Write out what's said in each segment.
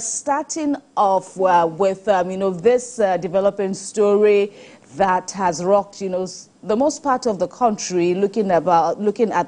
Starting off with this developing story that has rocked the most part of the country, looking at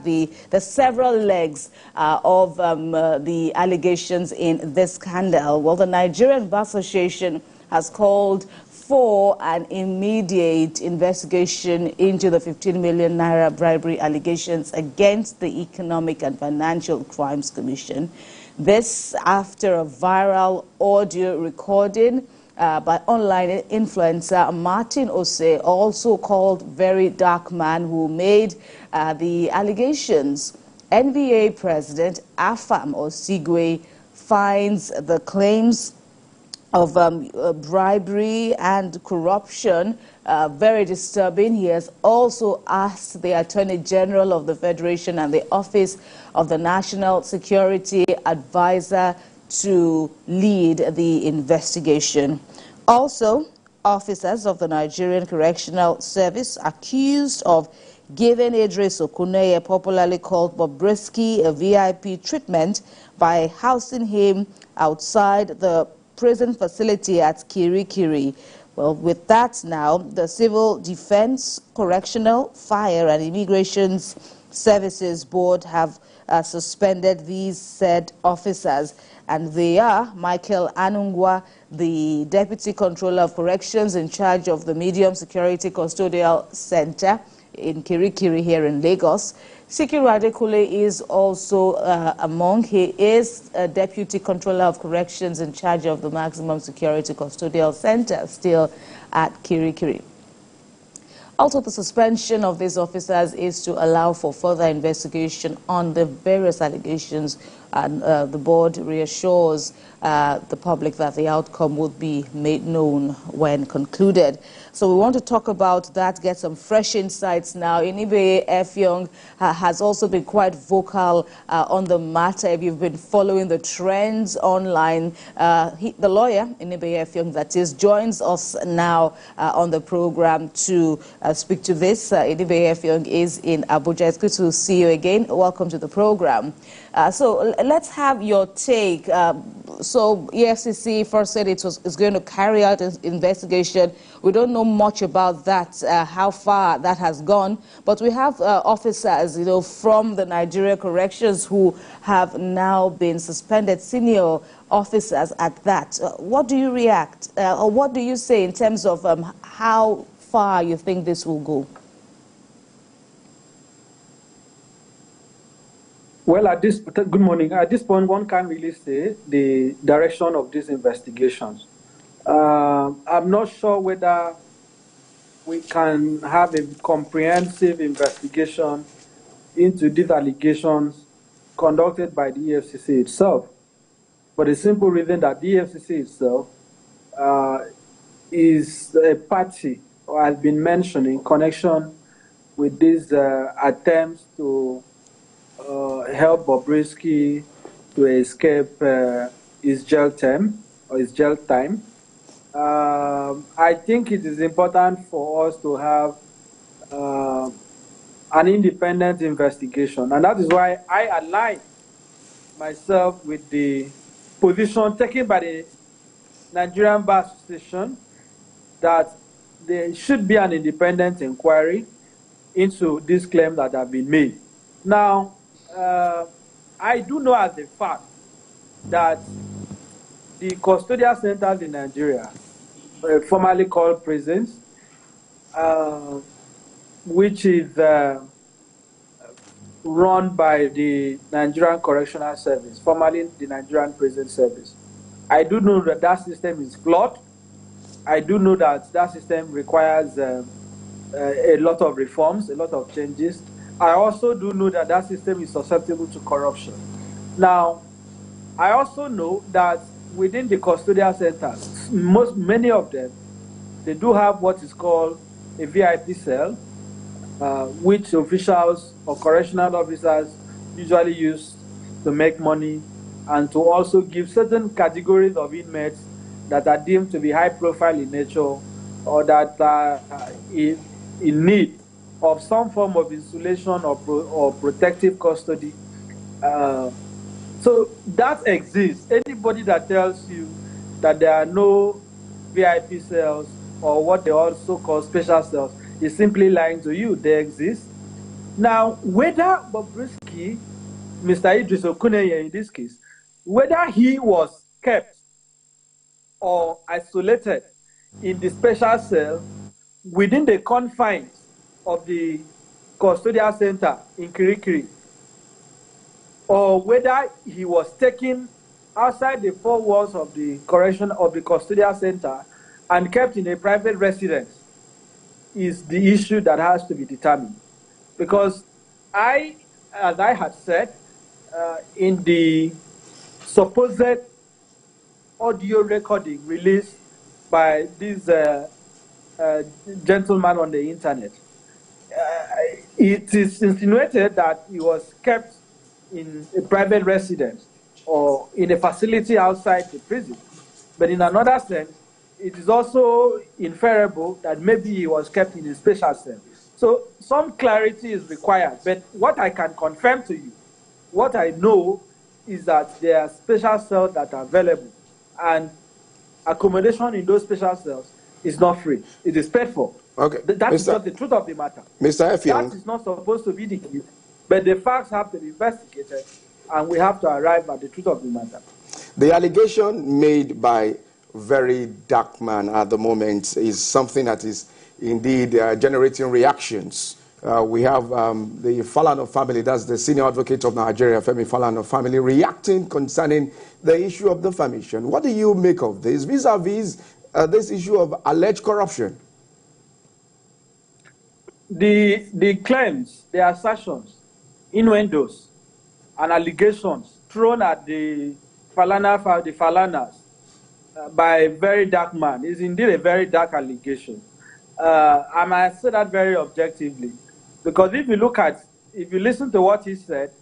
the several legs of the allegations in this scandal. Well, the Nigerian Bar Association has called for an immediate investigation into the 15 million naira bribery allegations against the Economic and Financial Crimes Commission. This after a viral audio recording by online influencer Martin Otse, also called VeryDarkMan, who made the allegations. NBA President Afam Osigwe finds the claims of bribery and corruption very disturbing. He has also asked the Attorney General of the Federation and the Office of the National Security Advisor to lead the investigation. Also, officers of the Nigerian Correctional Service accused of giving Idris Okuneye, popularly called Bobrisky VIP treatment by housing him outside the prison facility at Kiri-kiri. Well, with that now, the Civil Defense, Correctional, Fire and Immigration Services Board have suspended these said officers, and they are Michael Anugwa, the Deputy Controller of Corrections in charge of the Medium Security Custodial Center in Kiri-kiri here in Lagos. Sikiru Adekule is also among. He is a Deputy Controller of Corrections in charge of the Maximum Security Custodial Center, still at Kiri-kiri. Also, the suspension of these officers is to allow for further investigation on the various allegations, and the board reassures the public that the outcome would be made known when concluded. So we want to talk about that, get some fresh insights now. Inibe Effiong has also been quite vocal on the matter. If you've been following the trends online, the lawyer, Inibe Effiong, that is, joins us now on the program to speak to this. Inibe Effiong is in Abuja. It's good to see you again. Welcome to the program. So let's have your take. So EFCC first said is going to carry out an investigation. We don't know much about that, how far that has gone, but we have officers, from the Nigerian Corrections who have now been suspended, senior officers at that. What do you react, or what do you say in terms of how far you think this will go? Well, good morning. At this point, one can't really say the direction of these investigations. I'm not sure whether we can have a comprehensive investigation into these allegations conducted by the EFCC itself, for the simple reason that the EFCC itself is a party, or has been mentioned in connection with these attempts to help Bobrisky to escape his jail term or his jail time. I think it is important for us to have an independent investigation, and that is why I align myself with the position taken by the Nigerian Bar Association that there should be an independent inquiry into these claims that have been made. Now, I do know as a fact that the custodial centers in Nigeria, formerly called prisons, which is run by the Nigerian Correctional Service, formerly the Nigerian Prison Service. I do know that that system is flawed. I do know that that system requires a lot of reforms, a lot of changes. I also do know that that system is susceptible to corruption. Now, I also know that within the custodial centers, many of them, they do have what is called a VIP cell, which officials or correctional officers usually use to make money and to also give certain categories of inmates that are deemed to be high profile in nature or that are in need of some form of insulation or protective custody So that exists. Anybody that tells you that there are no VIP cells or what they also call special cells is simply lying to you. They exist. Now, whether Bobrisky, Mr. Idris Okuneye in this case, whether he was kept or isolated in the special cell within the confines of the custodial center in Kiri-kiri, or whether he was taken outside the four walls of the custodial center and kept in a private residence, is the issue that has to be determined. Because as I had said, in the supposed audio recording released by this gentleman on the internet, it is insinuated that he was kept in a private residence or in a facility outside the prison. But in another sense, it is also inferable that maybe he was kept in a special cell. So some clarity is required. But what I can confirm to you, what I know is that there are special cells that are available, and accommodation in those special cells is not free. It is paid for. Okay. That is not the truth of the matter. Mr. Effiong. That is not supposed to be the case, but the facts have to be investigated, and we have to arrive at the truth of the matter. The allegation made by VeryDarkMan at the moment is something that is indeed generating reactions. We have the Falana family, that's the senior advocate of Nigeria, Falana family, reacting concerning the issue of defamation. What do you make of this vis-a-vis this issue of alleged corruption? The claims, the assertions, innuendos, and allegations thrown at the Falanas by VeryDarkMan is indeed a very dark allegation. I might say that very objectively, because if you listen to what he said,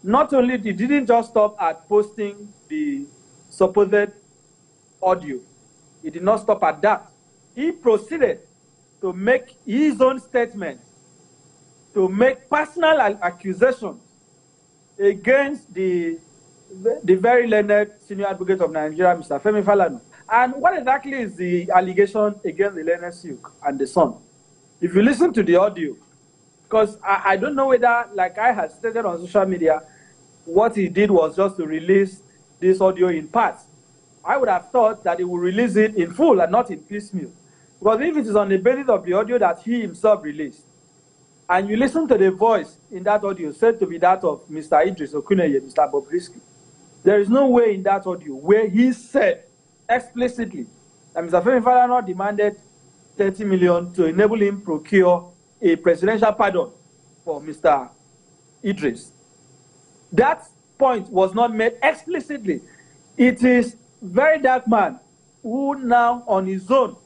not only he didn't just stop at posting the supposed audio, he did not stop at that. He proceeded to make his own statement, to make personal accusations against the very learned senior advocate of Nigeria, Mr. Femi Falana. And what exactly is the allegation against the learned Silk and the son? If you listen to the audio, because I don't know whether, like I had stated on social media, what he did was just to release this audio in parts. I would have thought that he would release it in full and not in piecemeal. Because if it is on the basis of the audio that he himself released, and you listen to the voice in that audio said to be that of Mr. Idris Okuneye, Mr. Bobrisky, there is no way in that audio where he said explicitly that Mr. Femi Falana demanded 30 million to enable him procure a presidential pardon for Mr. Idris. That point was not made explicitly. It is VeryDarkMan who now on his own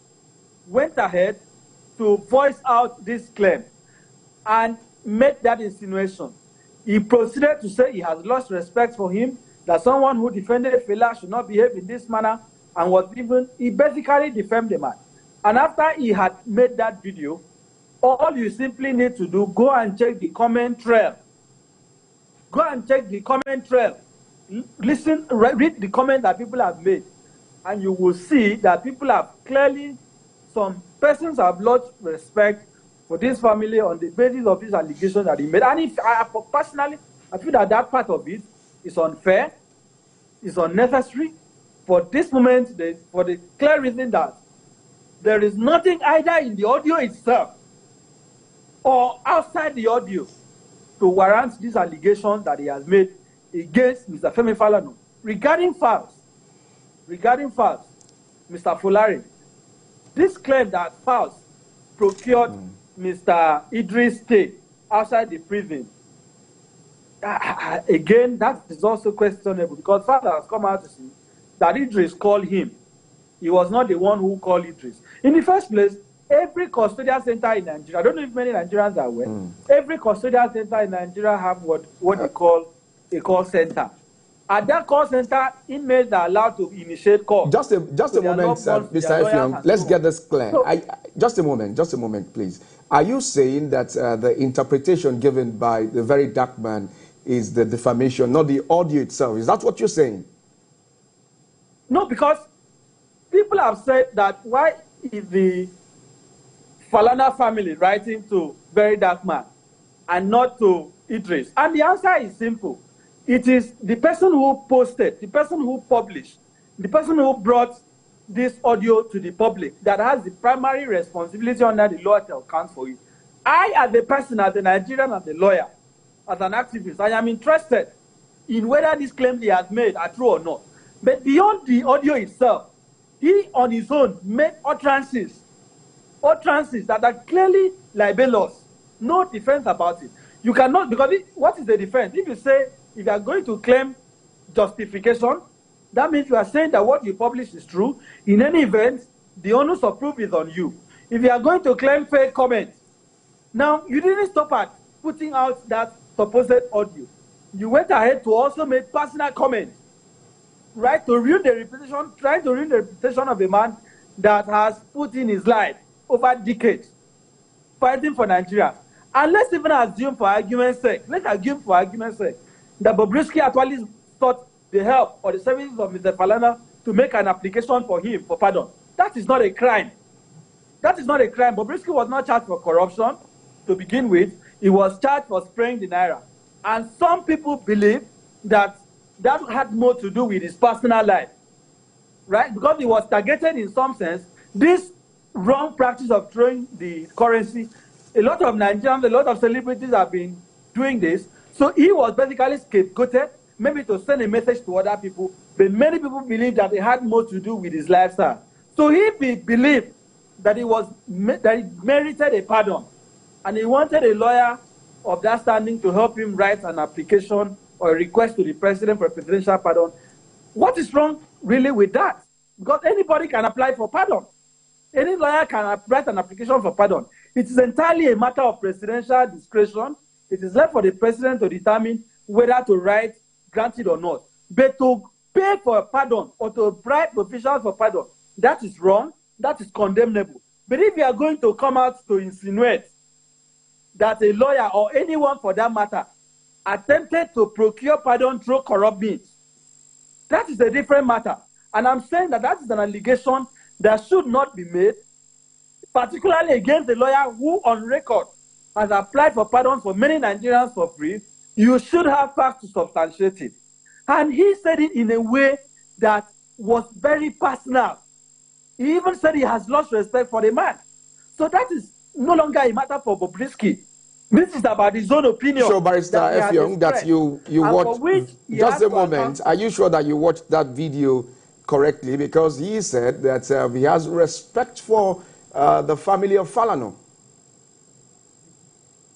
went ahead to voice out this claim and made that insinuation. He proceeded to say he has lost respect for him, that someone who defended Fela should not behave in this manner, and he basically defamed the man. And after he had made that video, all you simply need to do, go and check the comment trail. Go and check the comment trail. Listen, read the comment that people have made, and you will see that people have clearly, some persons have lost respect for this family on the basis of this allegation that he made. And if personally, I feel that that part of it is unfair, is unnecessary. For this moment, for the clear reason that there is nothing either in the audio itself or outside the audio to warrant this allegation that he has made against Mr. Femi Falana. Regarding files, Mr. Fulari, this claim that files procured Mr. Idris stay outside the prison, again, that is also questionable, because father has come out to say that Idris called him. He was not the one who called Idris. In the first place, every custodial center in Nigeria, I don't know if many Nigerians are aware, every custodial center in Nigeria have what they call a call center. At that call center, inmates are allowed to initiate calls. Just a moment, Mr. Effiong. Let's get this clear. Just a moment, please. Are you saying that the interpretation given by the VeryDarkMan is the defamation, not the audio itself. Is that what you're saying? No, because people have said that why is the Falana family writing to VeryDarkMan and not to Idris? And the answer is simple. It is the person who posted, the person who published, the person who brought this audio to the public that has the primary responsibility under the law to account for it. I, as a person, as a Nigerian, as a lawyer, as an activist, I am interested in whether these claims he has made are true or not. But beyond the audio itself, he on his own made utterances that are clearly libelous. No defense about it. You cannot, because what is the defense? If you say, if you are going to claim justification, that means you are saying that what you publish is true. In any event, the onus of proof is on you. If you are going to claim fake comments, now you didn't stop at putting out that supposed audio. You went ahead to also make personal comments, right, to ruin the reputation, trying to ruin the reputation of a man that has put in his life over decades fighting for Nigeria. And let's even assume for argument's sake, that Bobrisky actually sought the help or the services of Mr. Falana to make an application for him for pardon. That is not a crime. That is not a crime. Bobrisky was not charged for corruption to begin with. He was charged for spraying the naira. And some people believe that that had more to do with his personal life, right? Because he was targeted in some sense. This wrong practice of throwing the currency, a lot of Nigerians, a lot of celebrities have been doing this. So he was basically scapegoated, maybe to send a message to other people. But many people believe that it had more to do with his lifestyle. So he believed that he merited a pardon, and he wanted a lawyer of that standing to help him write an application or a request to the president for a presidential pardon. What is wrong really with that? Because anybody can apply for pardon. Any lawyer can write an application for pardon. It is entirely a matter of presidential discretion. It is left for the president to determine whether to write, grant it or not. But to pay for a pardon or to bribe officials for pardon, that is wrong. That is condemnable. But if you are going to come out to insinuate that a lawyer or anyone for that matter attempted to procure pardon through corrupt means, that is a different matter. And I'm saying that that is an allegation that should not be made, particularly against a lawyer who on record has applied for pardon for many Nigerians for free. You should have facts to substantiate it. And he said it in a way that was very personal. He even said he has lost respect for the man. So that is no longer a matter for Bobrisky. This is about his own opinion. So, Barrister Effiong, that you watched, just a moment, are you sure that you watched that video correctly? Because he said that he has respect for the family of Falana.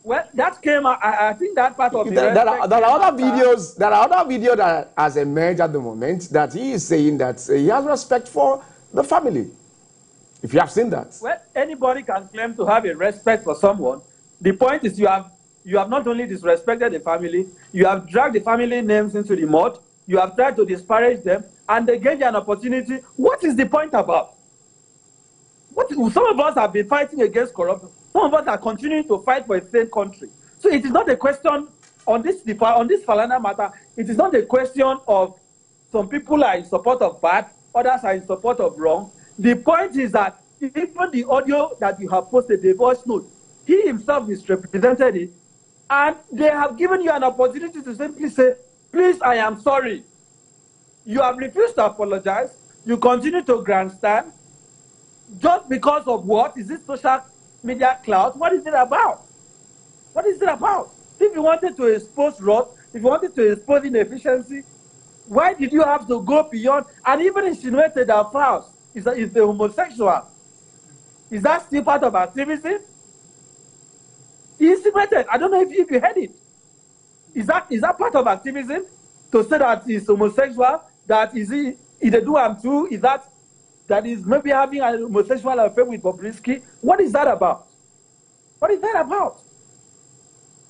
Well, that came, I think that part of it. There are other videos that has emerged at the moment that he is saying that he has respect for the family. If you have seen that. Well, anybody can claim to have a respect for someone. The point is you have not only disrespected the family, you have dragged the family names into the mud, you have tried to disparage them, and they gave you an opportunity. What is the point about? Some of us have been fighting against corruption. Some of us are continuing to fight for a same country. So it is not a question on this Falana matter. It is not a question of some people are in support of bad, others are in support of wrong. The point is that even the audio that you have posted, the voice note, he himself misrepresented it, and they have given you an opportunity to simply say, please, I am sorry. You have refused to apologize. You continue to grandstand. Just because of what? Is it social media clout? What is it about? What is it about? If you wanted to expose rot, if you wanted to expose inefficiency, why did you have to go beyond and even insinuated that Faust is the homosexual? Is that still part of activism? He insinuated. I don't know if you heard it. Is that part of activism? To say that he's homosexual, that is he they do him too, is that is maybe having a homosexual affair with Bobrisky? What is that about? What is that about?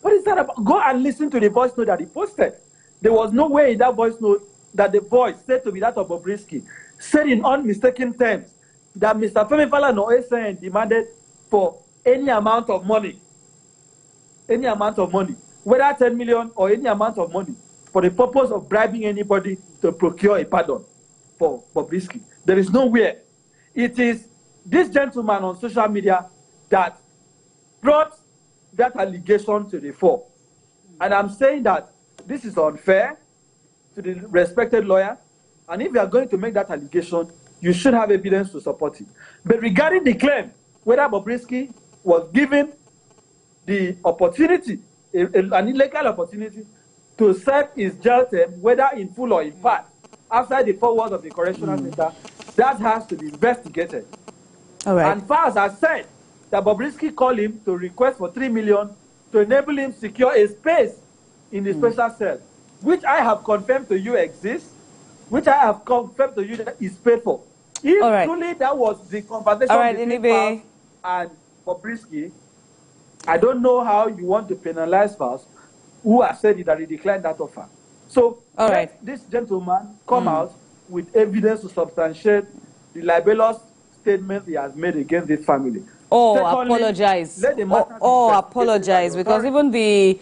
What is that about? Go and listen to the voice note that he posted. There was no way in that voice note that the voice said to be that of Bobrisky, said in unmistaken terms that Mr. Femi Falana demanded for any amount of money. Any amount of money. whether 10 million or any amount of money, for the purpose of bribing anybody to procure a pardon for Bobrisky. There is nowhere. It is this gentleman on social media that brought that allegation to the fore. And I'm saying that this is unfair to the respected lawyer. And if you are going to make that allegation, you should have evidence to support it. But regarding the claim, whether Bobrisky was given the opportunity, an illegal opportunity, to serve his jail term, whether in full or in part, outside the four walls of the correctional center, that has to be investigated. All right. And far as I said, that Bobrisky called him to request for 3 million to enable him secure a space in the special cell, which I have confirmed to you exists, which I have confirmed to you that is paid for. If truly that was the conversation between Faust and Bobrisky, I don't know how you want to penalize Faust, who has said that he declined that offer. So let this gentleman come out with evidence to substantiate the libelous statement he has made against this family. Apologize. Apologize, because even the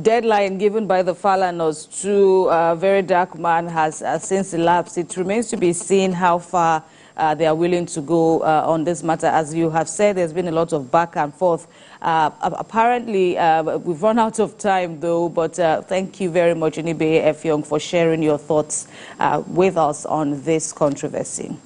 deadline given by the Falanas to VeryDarkMan has since elapsed. It remains to be seen how far they are willing to go on this matter. As you have said, there's been a lot of back and forth. Apparently, we've run out of time, though, but thank you very much, Inibe Effiong, for sharing your thoughts with us on this controversy.